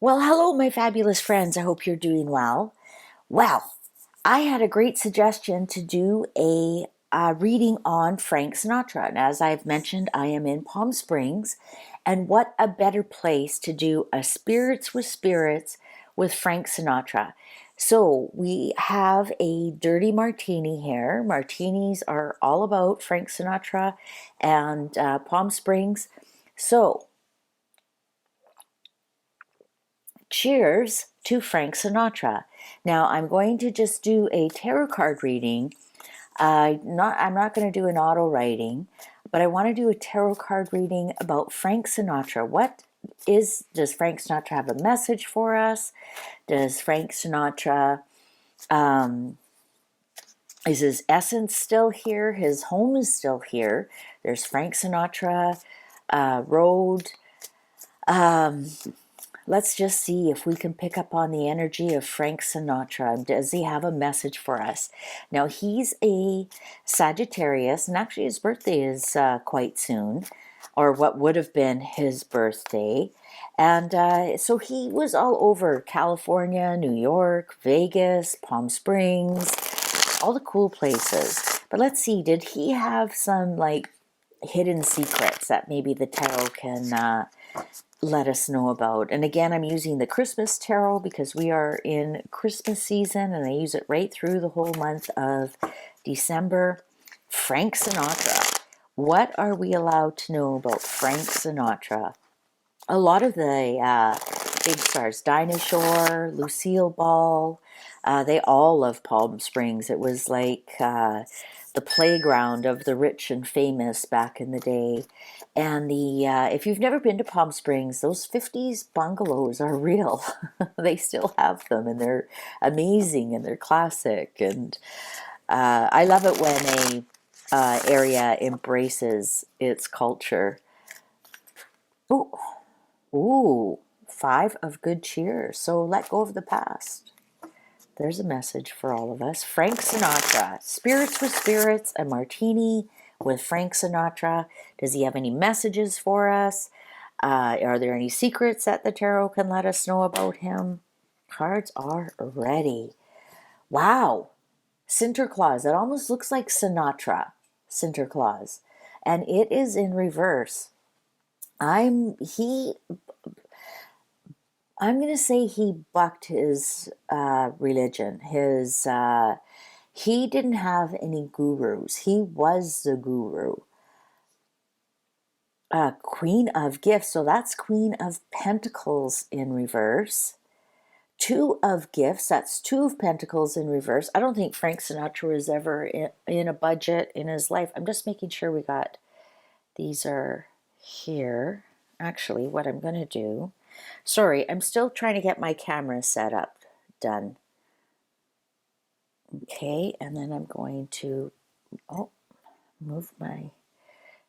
Well, hello, my fabulous friends. I hope you're doing well. Well, I had a great suggestion to do a reading on Frank Sinatra. And as I've mentioned, I am in Palm Springs. And what a better place to do a Spirits with Spirits with Frank Sinatra. So we have a dirty martini here. Martinis are all about Frank Sinatra and Palm Springs. So cheers to Frank Sinatra. Now I'm going to just do a tarot card reading. I'm not going to do an auto writing, but I want to do a tarot card reading about Frank Sinatra. Does Frank Sinatra have a message for us? Does Frank Sinatra, is his essence still here? His home is still here. There's Frank Sinatra Road. Let's just see if we can pick up on the energy of Frank Sinatra. Does he have a message for us? Now, he's a Sagittarius, and actually his birthday is quite soon, or what would have been his birthday. And so he was all over California, New York, Vegas, Palm Springs, all the cool places. But let's see, did he have some like hidden secrets that maybe the tarot can let us know about? And again, I'm using the Christmas tarot because we are in Christmas season and I use it right through the whole month of December. Frank Sinatra. What are we allowed to know about Frank Sinatra? A lot of the big stars, Dinah Shore, Lucille Ball, they all love Palm Springs. It was like the playground of the rich and famous back in the day. And if you've never been to Palm Springs, those 50s bungalows are real. They still have them, and they're amazing, and they're classic. And I love it when a area embraces its culture. Ooh, ooh, 5 of good cheer. So let go of the past. There's a message for all of us. Frank Sinatra, Spirits with Spirits, a martini with Frank Sinatra. Does he have any messages for us? Are there any secrets that the tarot can let us know about him? Cards are ready. Wow, Sinterklaas. That almost looks like Sinatra, Sinterklaas. And it is in reverse. I'm going to say he bucked his religion. He didn't have any gurus. He was the guru. Queen of Gifts. So that's Queen of Pentacles in reverse. 2 of Gifts. That's 2 of Pentacles in reverse. I don't think Frank Sinatra was ever in a budget in his life. I'm just making sure we got, these are here. Actually, what I'm going to do, sorry, I'm still trying to get my camera set up, done. Okay, and then I'm going to, move my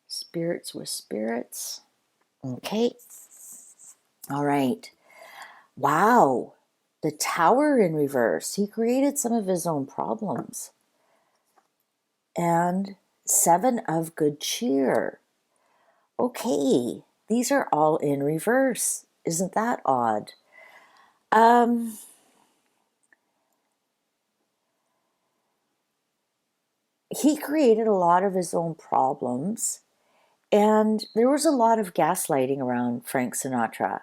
Spirits with Spirits. Okay, all right. Wow, the Tower in reverse. He created some of his own problems. And 7 of Good Cheer. Okay, these are all in reverse. Isn't that odd? He created a lot of his own problems, and there was a lot of gaslighting around Frank Sinatra.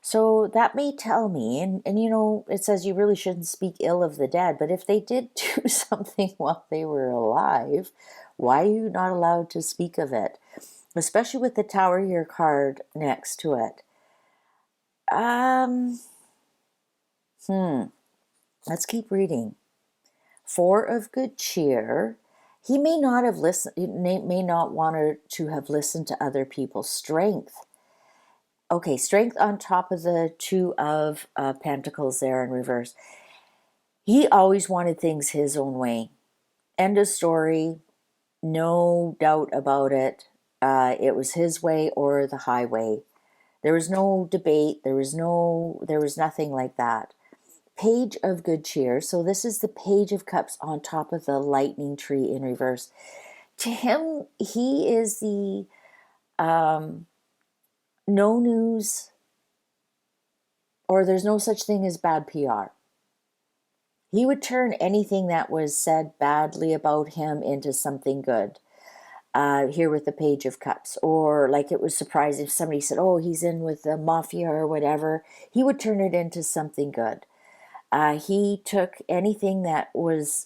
So that may tell me, and you know, it says you really shouldn't speak ill of the dead, but if they did do something while they were alive, why are you not allowed to speak of it? Especially with the Tower Year card next to it. Let's keep reading. 4 of Good Cheer. He may not have listened, may not want to have listened to other people's strength. Okay, Strength on top of the 2 of Pentacles there in reverse. He always wanted things his own way. End of story. No doubt about it. It was his way or the highway. There was no debate. There was nothing like that. Page of Good Cheer. So this is the Page of Cups on top of the lightning tree in reverse. To him, he is the no news or there's no such thing as bad PR. He would turn anything that was said badly about him into something good. Here with the Page of Cups, or like it was surprising if somebody said, "Oh, he's in with the mafia or whatever." He would turn it into something good. He took anything that was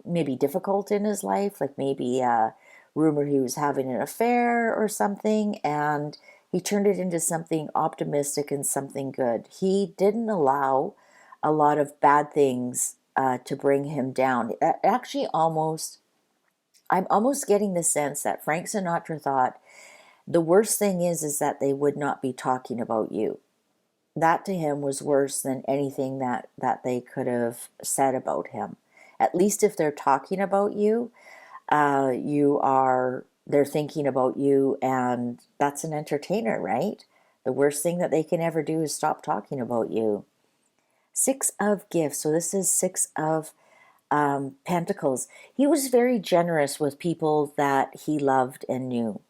maybe difficult in his life, like maybe a rumor he was having an affair or something, and he turned it into something optimistic and something good. He didn't allow a lot of bad things to bring him down. Actually, I'm almost getting the sense that Frank Sinatra thought the worst thing is that they would not be talking about you. That to him was worse than anything that they could have said about him. At least if they're talking about you, they're thinking about you, and that's an entertainer, right? The worst thing that they can ever do is stop talking about you. Six of Gifts. So this is Six of Pentacles. He was very generous with people that he loved and knew.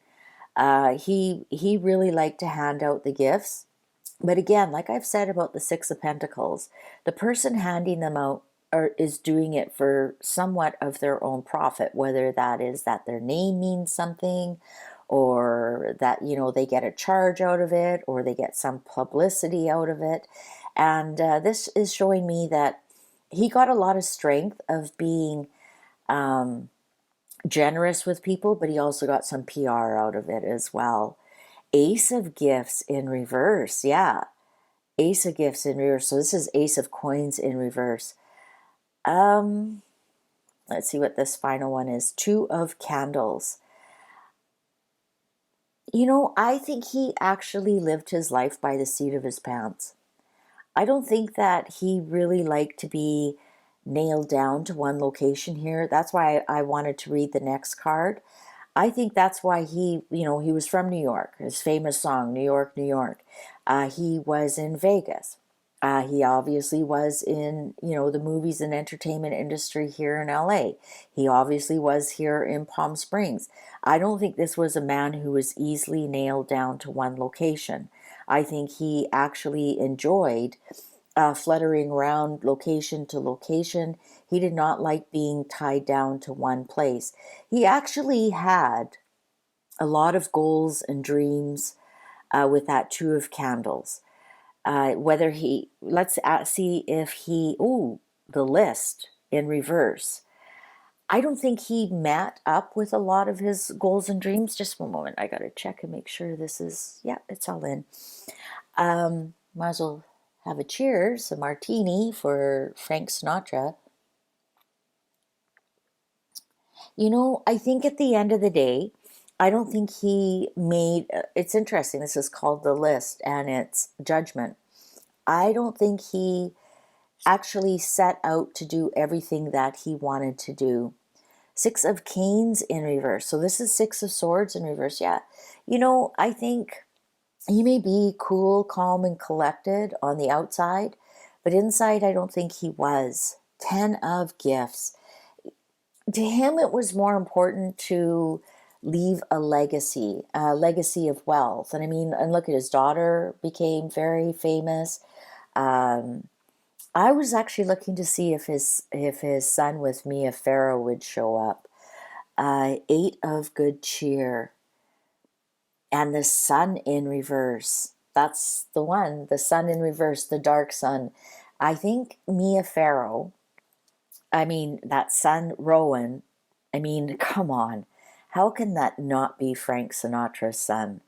He really liked to hand out the gifts. But again, like I've said about the Six of Pentacles, the person handing them out is doing it for somewhat of their own profit, whether that is that their name means something, or that, they get a charge out of it, or they get some publicity out of it. And this is showing me that he got a lot of strength of being generous with people, but he also got some PR out of it as well. Ace of Gifts in reverse. Yeah. Ace of Gifts in reverse. So this is Ace of Coins in reverse. Let's see what this final one is. Two of Candles. I think he actually lived his life by the seat of his pants. I don't think that he really liked to be nailed down to one location here. That's why I wanted to read the next card. I think that's why he was from New York. His famous song, New York, New York. He was in Vegas. He obviously was in, the movies and entertainment industry here in LA. He obviously was here in Palm Springs. I don't think this was a man who was easily nailed down to one location. I think he actually enjoyed fluttering around location to location. He did not like being tied down to one place. He actually had a lot of goals and dreams with that Two of Candles. Let's see if the List in reverse. I don't think he met up with a lot of his goals and dreams. Just one moment, I gotta check and make sure it's all in. Might as well have a cheers, a martini for Frank Sinatra. I think at the end of the day, I don't think he made, it's interesting, this is called The List and it's Judgment. I don't think he actually set out to do everything that he wanted to do. Six of Canes in reverse. So this is Six of Swords in reverse. Yeah. I think he may be cool, calm, and collected on the outside, but inside I don't think he was. Ten of Gifts. To him, it was more important to leave a legacy of wealth. And look at his daughter became very famous. I was actually looking to see if his son with Mia Farrow would show up. Eight of Good Cheer. And the Sun in reverse. That's the one. The Sun in reverse, the dark sun. I think Mia Farrow, that son, Rowan, come on. How can that not be Frank Sinatra's son?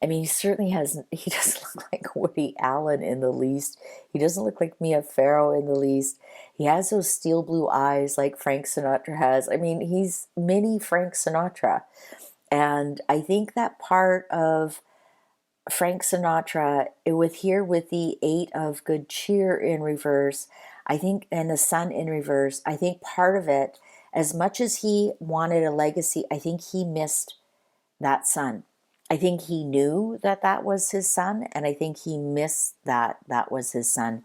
He certainly he doesn't look like Woody Allen in the least. He doesn't look like Mia Farrow in the least. He has those steel blue eyes like Frank Sinatra has. He's mini Frank Sinatra. And I think that part of Frank Sinatra, with the Eight of Good Cheer in reverse, I think, and the Sun in reverse, I think part of it, as much as he wanted a legacy, I think he missed that son. I think he knew that was his son, and I think he missed that was his son.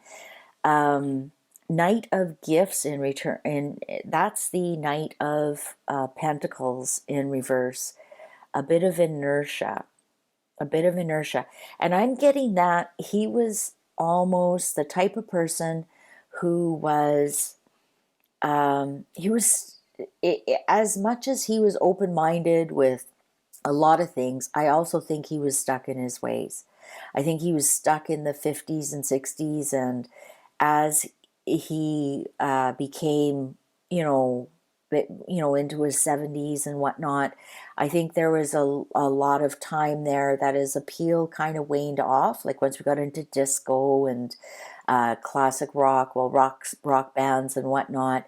Knight of Gifts in return, and that's the Knight of Pentacles in reverse. A bit of inertia. And I'm getting that he was almost the type of person who was, he was, as much as he was open-minded with a lot of things, I also think he was stuck in his ways. I think he was stuck in the 50s and 60s, and as he became, into his 70s and whatnot, I think there was a lot of time there that his appeal kind of waned off. Like once we got into disco and classic rock, well, rock bands and whatnot,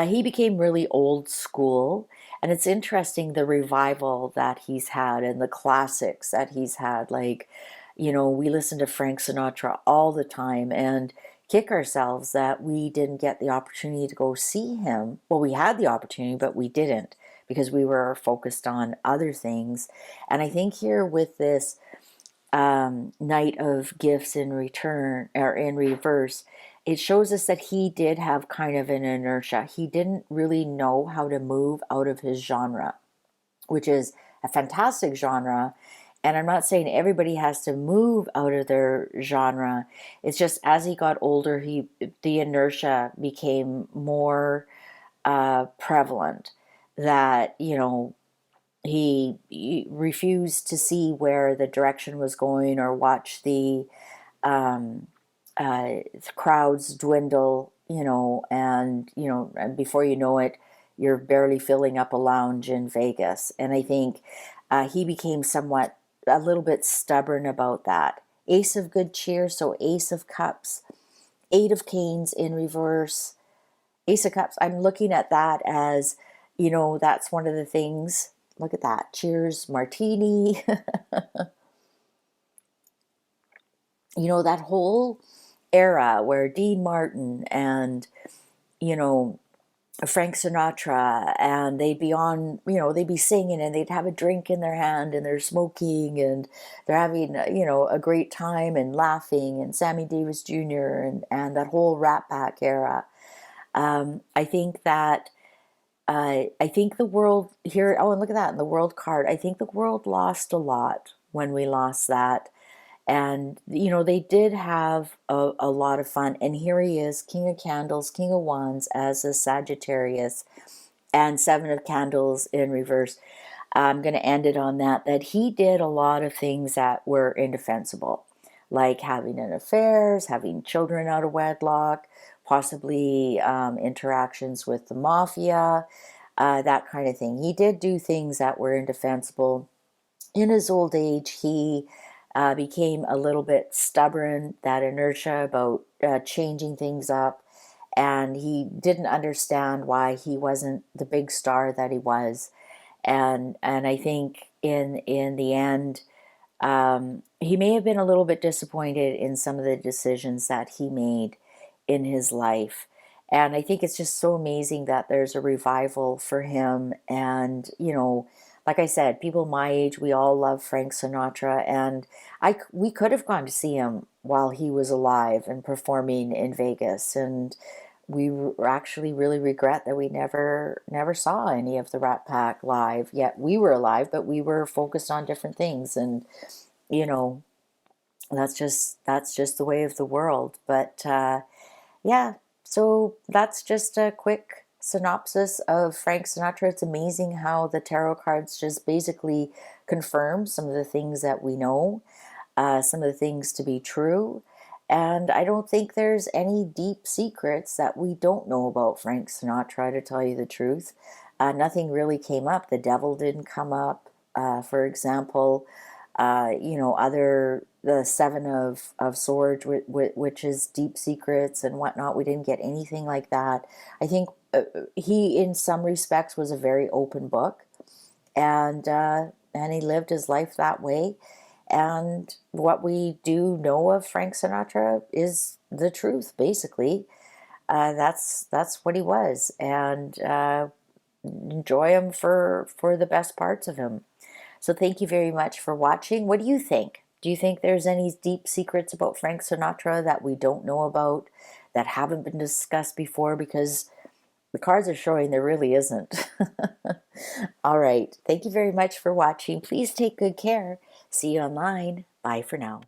he became really old school. And it's interesting the revival that he's had and the classics that he's had. Like, we listen to Frank Sinatra all the time and kick ourselves that we didn't get the opportunity to go see him. Well, we had the opportunity, but we didn't because we were focused on other things. And I think here with this Knight of Gifts in return or in reverse, it shows us that he did have kind of an inertia. He didn't really know how to move out of his genre, which is a fantastic genre. And I'm not saying everybody has to move out of their genre. It's just as he got older, the inertia became more prevalent. That he refused to see where the direction was going or watch the um, crowds dwindle, and before you know it, you're barely filling up a lounge in Vegas. And I think he became somewhat a little bit stubborn about that. Ace of good cheer, so Ace of Cups, Eight of Canes in reverse, Ace of Cups. I'm looking at that as, that's one of the things. Look at that. Cheers, martini. That whole era where Dean Martin and, you know, Frank Sinatra, and they'd be on, they'd be singing and they'd have a drink in their hand and they're smoking and they're having, a great time and laughing, and Sammy Davis Jr. and that whole Rat Pack era. I think that I think the world here, oh, and look at that in the world card. I think the world lost a lot when we lost that. And, they did have a lot of fun. And here he is, King of Candles, King of Wands as a Sagittarius, and Seven of Candles in reverse. I'm going to end it on that he did a lot of things that were indefensible, like having an affairs, having children out of wedlock, possibly interactions with the mafia, that kind of thing. He did do things that were indefensible. In his old age, he became a little bit stubborn, that inertia about changing things up, and he didn't understand why he wasn't the big star that he was. And I think in the end, he may have been a little bit disappointed in some of the decisions that he made in his life. And I think it's just so amazing that there's a revival for him. And, like I said, people my age, we all love Frank Sinatra. And we could have gone to see him while he was alive and performing in Vegas. And we actually really regret that we never saw any of the Rat Pack live. Yet we were alive, but we were focused on different things. And, you know, that's just the way of the world. But yeah, so that's just a quick synopsis of Frank Sinatra. It's amazing how the tarot cards just basically confirm some of the things that we know, some of the things to be true. And I don't think there's any deep secrets that we don't know about Frank Sinatra, to tell you the truth. Nothing really came up. The devil didn't come up, for example. The Seven of Swords, which is deep secrets and whatnot. We didn't get anything like that. I think he, in some respects, was a very open book, and he lived his life that way. And what we do know of Frank Sinatra is the truth, basically. That's what he was, and enjoy him for the best parts of him. So thank you very much for watching. What do you think? Do you think there's any deep secrets about Frank Sinatra that we don't know about, that haven't been discussed before? Because the cards are showing there really isn't. All right. Thank you very much for watching. Please take good care. See you online. Bye for now.